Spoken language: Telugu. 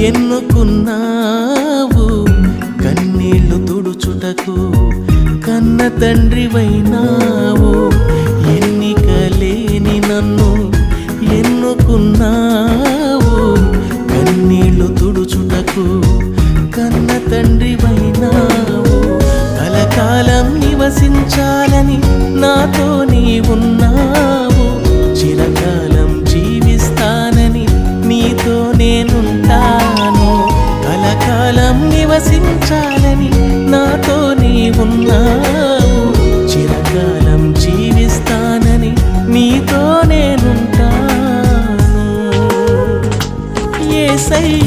ఎన్నుకున్నావు కన్నీళ్లు తుడుచుటకు కన్న తండ్రివైనావు ఎన్నికలేని నన్ను ఎన్నుకున్నావు కన్నీళ్లు తుడుచుటకు కన్న తండ్రివైనావు కలకాలం నివసించాలని నాతో నీవున్నావు చిరకాలం జీవిస్తానని నీతో నేనుంటాను కలకాలం నివసించాలని నాతో నీవున్నావు చిరకాలం జీవిస్తానని నీతో నేనుంటాను యేసయ్యా